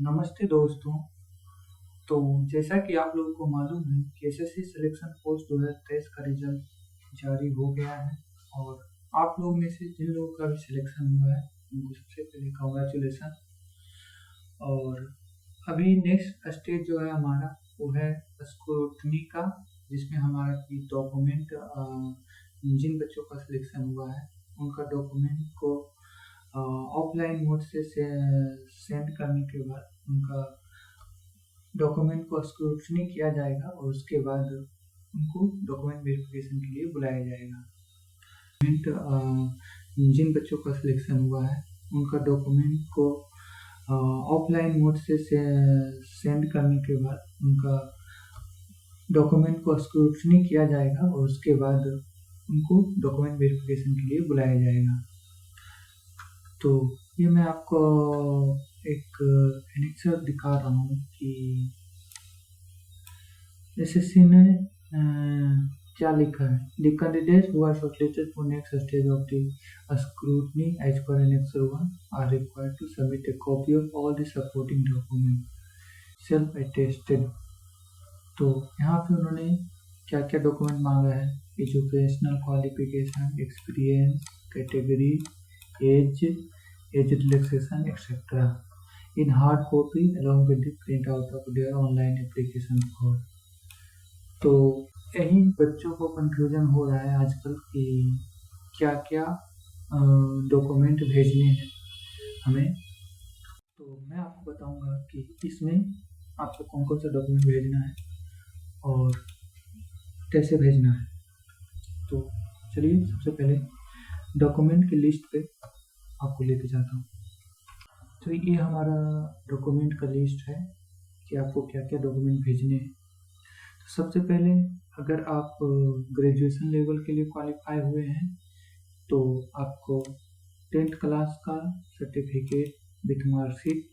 नमस्ते दोस्तों। तो जैसा कि आप लोगों को मालूम है कि एसएससी सिलेक्शन पोस्ट 2023 का रिजल्ट जारी हो गया है और आप लोग में से जिन लोगों का भी सिलेक्शन हुआ है उनको सबसे पहले कॉन्ग्रेचुलेसन। और अभी नेक्स्ट स्टेज जो है हमारा वो है स्क्रूटनी का, जिसमें हमारा की डॉक्यूमेंट जिन बच्चों का सिलेक्शन हुआ है उनका डॉक्यूमेंट को ऑफलाइन मोड से सेंड करने के बाद उनका डॉक्यूमेंट को स्क्रूटनी किया जाएगा और उसके बाद उनको डॉक्यूमेंट वेरिफिकेशन के लिए बुलाया जाएगा। जिन बच्चों का सिलेक्शन हुआ है उनका डॉक्यूमेंट को ऑफलाइन मोड से सेंड करने के बाद उनका डॉक्यूमेंट को स्क्रूटनी किया जाएगा और उसके बाद उनको डॉक्यूमेंट वेरिफिकेशन के लिए बुलाया जाएगा। तो ये मैं आपको एक एनेक्सर दिखा रहा हूँ कि एसएससी ने क्या लिखा है। The candidates who are shortlisted for next stage of the scrutiny as per annexure 1 are required to submit a copy of all the supporting document self attested. तो यहाँ पे उन्होंने क्या क्या डॉक्यूमेंट मांगा है। Educational qualification, experience, category, age relaxation etcetera in hard copy along with the print out of their online application form। तो यही बच्चों को कंफ्यूजन हो रहा है आजकल कि क्या क्या डॉक्यूमेंट भेजने हैं हमें। तो मैं आपको बताऊंगा कि इसमें आपको कौन कौन सा डॉक्यूमेंट भेजना है और कैसे भेजना है। तो चलिए सबसे पहले डॉक्यूमेंट की लिस्ट पे आपको लेके जाता हूँ। तो ये हमारा डॉक्यूमेंट का लिस्ट है कि आपको क्या क्या डॉक्यूमेंट भेजने हैं। तो सबसे पहले अगर आप ग्रेजुएशन लेवल के लिए क्वालिफाई हुए हैं तो आपको 10th क्लास का सर्टिफिकेट विथ मार्कशीट,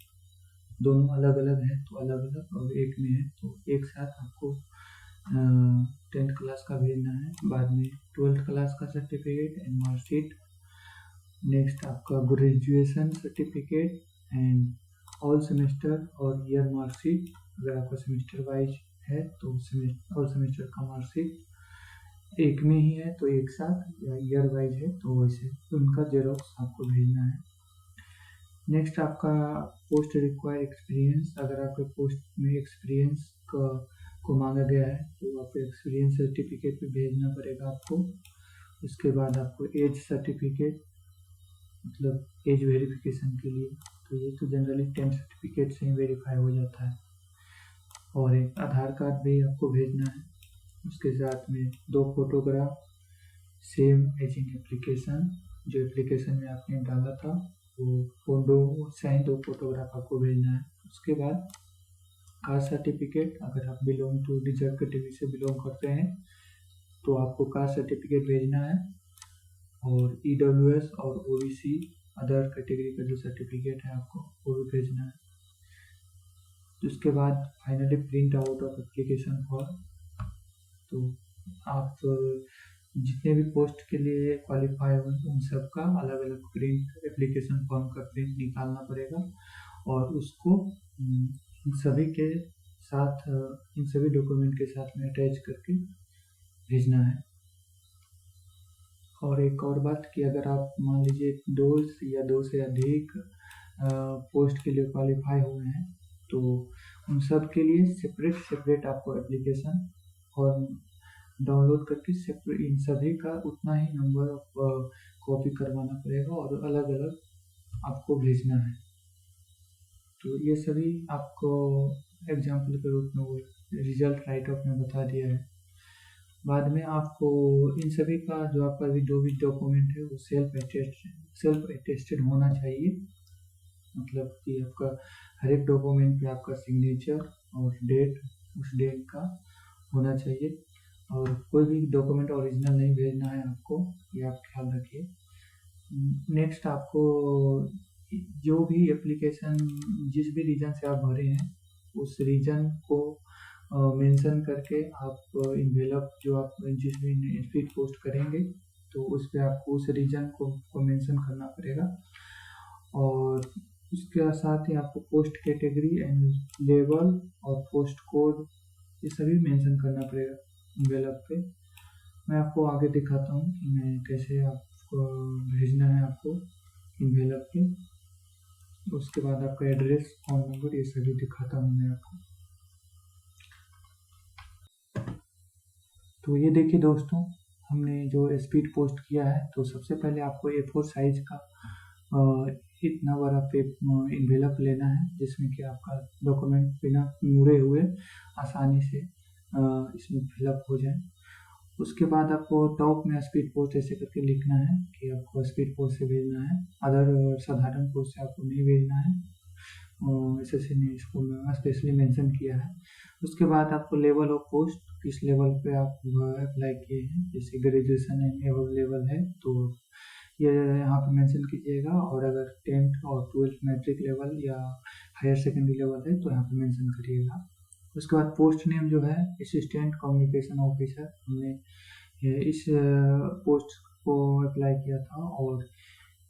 दोनों अलग अलग हैं तो अलग अलग, और एक में है तो एक साथ आपको 10th क्लास का भेजना है। बाद में 12th क्लास का सर्टिफिकेट एंड मार्कशीट। नेक्स्ट आपका graduation certificate and all semester और ईयर मार्कशीट। अगर आपका सेमेस्टर वाइज है तो ऑल सेमेस्टर का मार्कशीट एक में ही है तो एक साथ, या ईयर वाइज है तो वैसे उनका जेरोक्स आपको भेजना है। नेक्स्ट आपका पोस्ट रिक्वायर एक्सपीरियंस। अगर आपके पोस्ट में एक्सपीरियंस को मांगा गया है तो आपको एक्सपीरियंस सर्टिफिकेट भी भेजना पड़ेगा आपको। उसके बाद आपको एज सर्टिफिकेट, मतलब एज वेरिफिकेशन के लिए, तो ये तो जनरली 10th सर्टिफिकेट से ही वेरीफाई हो जाता है। और एक आधार कार्ड भी आपको भेजना है। उसके साथ में 2 photograph same as in application, जो एप्लीकेशन में आपने डाला था वो फोटो साइन 2 फोटोग्राफ आपको भेजना है। उसके बाद कास्ट सर्टिफिकेट, अगर आप बिलोंग टू रिजर्व कैटेगरी से बिलोंग करते हैं तो आपको कास्ट सर्टिफिकेट भेजना है। और ईडब्ल्यूएस और ओबीसी अदर कैटेगरी का जो सर्टिफिकेट है आपको वो भी भेजना है। उसके बाद finally print out of application form. तो आप जितने भी पोस्ट के लिए क्वालिफाई हुए उन सब का अलग अलग प्रिंट, एप्लीकेशन फॉर्म का प्रिंट निकालना पड़ेगा और उसको इन सभी के साथ, इन सभी डॉक्यूमेंट के साथ में अटैच करके भेजना है। और एक और बात कि अगर आप मान लीजिए 2 से अधिक पोस्ट के लिए क्वालिफाई हुए हैं तो उन सब के लिए सेपरेट आपको एप्लीकेशन फॉर्म डाउनलोड करके सेपरेट इन सभी का उतना ही नंबर ऑफ कॉपी करवाना पड़ेगा और अलग अलग आपको भेजना है। तो ये सभी आपको एग्जाम्पल के रूप में वो रिजल्ट राइट ऑफ में बता दिया है। बाद में आपको इन सभी का जो आपका जो भी डॉक्यूमेंट है वो सेल्फ अटेस्टेड होना चाहिए। मतलब कि आपका हर एक डॉक्यूमेंट पे आपका सिग्नेचर और डेट उस डेट का होना चाहिए और कोई भी डॉक्यूमेंट ओरिजिनल नहीं भेजना है आपको, ये आप ख्याल रखिए। नेक्स्ट आपको जो भी एप्लीकेशन जिस भी रीजन से आप भरे हैं उस रीजन को मेंशन करके आप इन्वेलप जो आप जिस भी स्पीड पोस्ट करेंगे तो उस पर आपको उस रीजन को मेंशन करना पड़ेगा। और उसके साथ ही आपको पोस्ट कैटेगरी एंड लेबल और पोस्ट कोड ये सभी मेंशन करना पड़ेगा इन्वेलप पे। मैं आपको आगे दिखाता हूँ कि मैं कैसे आपको भेजना है आपको इन्वेलप पे। उसके बाद आपका एड्रेस, फ़ोन नंबर ये सभी दिखाता हूँ मैं आपको। तो ये देखिए दोस्तों, हमने जो स्पीड पोस्ट किया है, तो सबसे पहले आपको A4 साइज का इतना बड़ा इन्वेलप लेना है जिसमें कि आपका डॉक्यूमेंट बिना मुड़े हुए आसानी से इसमें फिलअप हो जाए। उसके बाद आपको टॉप में स्पीड पोस्ट ऐसे करके लिखना है कि आपको स्पीड पोस्ट से भेजना है, अदर साधारण पोस्ट से आपको नहीं भेजना है। एसएससी ने इसको स्पेशली मेंशन किया है। उसके बाद आपको लेवल ऑफ पोस्ट, किस लेवल पे आप अप्लाई किए हैं, जैसे ग्रेजुएशन एंड एबव लेवल है तो ये यहाँ पे मेंशन कीजिएगा, और अगर 10th और 12th मैट्रिक लेवल या हायर सेकेंडरी लेवल है तो यहाँ पे मेंशन करिएगा। उसके बाद पोस्ट नेम जो है असिस्टेंट कम्युनिकेशन ऑफिसर, हमने इस पोस्ट को अप्लाई किया था, और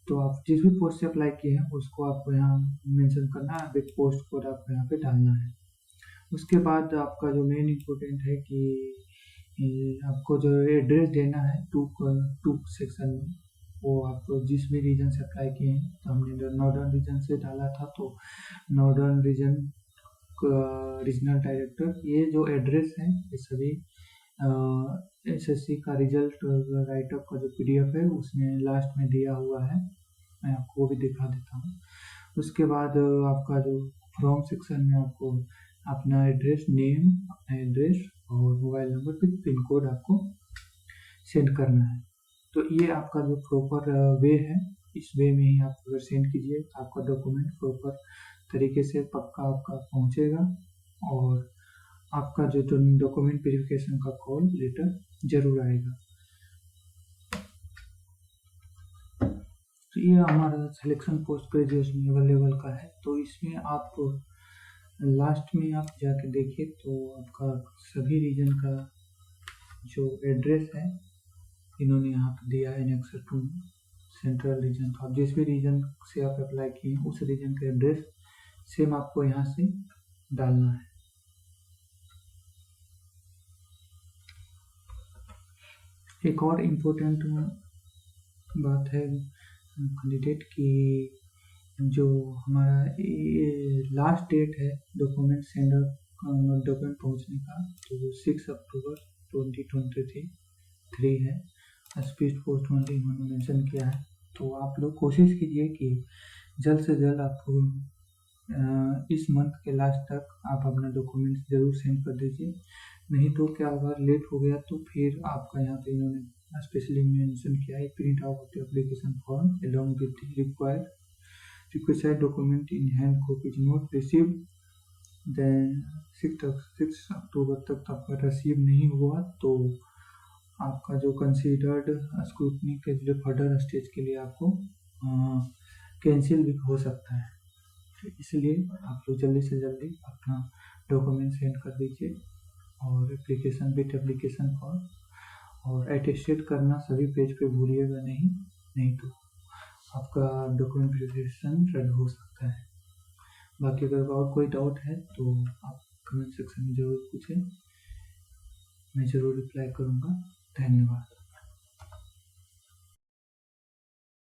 तो आप जिस भी पोस्ट से अप्लाई किए हैं उसको आपको यहाँ मेंशन करना है, विद पोस्ट कोड आपको यहाँ पे डालना है। उसके बाद आपका जो मेन इम्पोर्टेंट है कि आपको जो एड्रेस देना है टू सेक्शन में, वो आपको जिस भी रीजन से अप्लाई किए हैं, तो हमने नॉर्दर्न रीजन से डाला था तो नॉर्दर्न रीजन रीजनल डायरेक्टर, ये जो एड्रेस है ये सभी एसएससी का रिजल्ट राइटअप का जो पीडीएफ है उसमें लास्ट में दिया हुआ है, मैं आपको वो भी दिखा देता हूँ। उसके बाद आपका जो फ्रॉम सेक्शन में आपको अपना एड्रेस, नेम, अपना एड्रेस और मोबाइल नंबर पे पिन कोड आपको सेंड करना है। तो ये आपका जो प्रॉपर वे है, इस वे में ही आप अगर सेंड कीजिए तो आपका डॉक्यूमेंट प्रॉपर तरीके से पक्का आपका पहुंचेगा, और आपका जो डॉक्यूमेंट वेरिफिकेशन का कॉल लेटर जरूर आएगा। तो ये हमारा सिलेक्शन पोस्ट ग्रेजुएशन लेवल का है। तो इसमें आप लास्ट में आप जाके देखिए तो आपका सभी रीजन का जो एड्रेस है इन्होंने यहाँ पर दिया है एनेक्सर 2 सेंट्रल रीजन। तो आप जिस भी रीजन से आप अप्लाई किए हैं उस रीजन का एड्रेस सेम आपको यहाँ से डालना है। एक और इम्पोर्टेंट बात है कैंडिडेट की, जो हमारा लास्ट डेट है डॉक्यूमेंट सेंडर डॉक्यूमेंट पहुंचने का, तो वो 6 अक्टूबर 2023 है। स्पीड पोस्ट में इन्होंने मेंशन किया है। तो आप लोग कोशिश कीजिए कि जल्द से जल्द आपको इस मंथ के लास्ट तक आप अपना डॉक्यूमेंट्स जरूर सेंड कर दीजिए, नहीं तो क्या होगा, लेट हो गया तो फिर आपका यहाँ पे इन्होंने स्पेशली मेंशन किया है, print out the application form along with required document in hand copy is not received, then 6 अक्टूबर तक आपका रिसीव नहीं हुआ तो आपका जो कंसीडर्ड स्क्रूटनी के जो फर्दर स्टेज के लिए आपको कैंसिल भी हो सकता है। तो इसलिए आप लोग जल्दी से जल्दी अपना डॉक्यूमेंट सेंड कर दीजिए, और एप्लीकेशन विथ एप्लीकेशन फॉर्म और अटेस्टेड करना सभी पेज पे भूलिएगा नहीं तो आपका डॉक्यूमेंट वेरिफिकेशन रद्द हो सकता है। बाकी अगर और कोई डाउट है तो आप कमेंट सेक्शन में ज़रूर पूछें, मैं ज़रूर रिप्लाई करूँगा। धन्यवाद।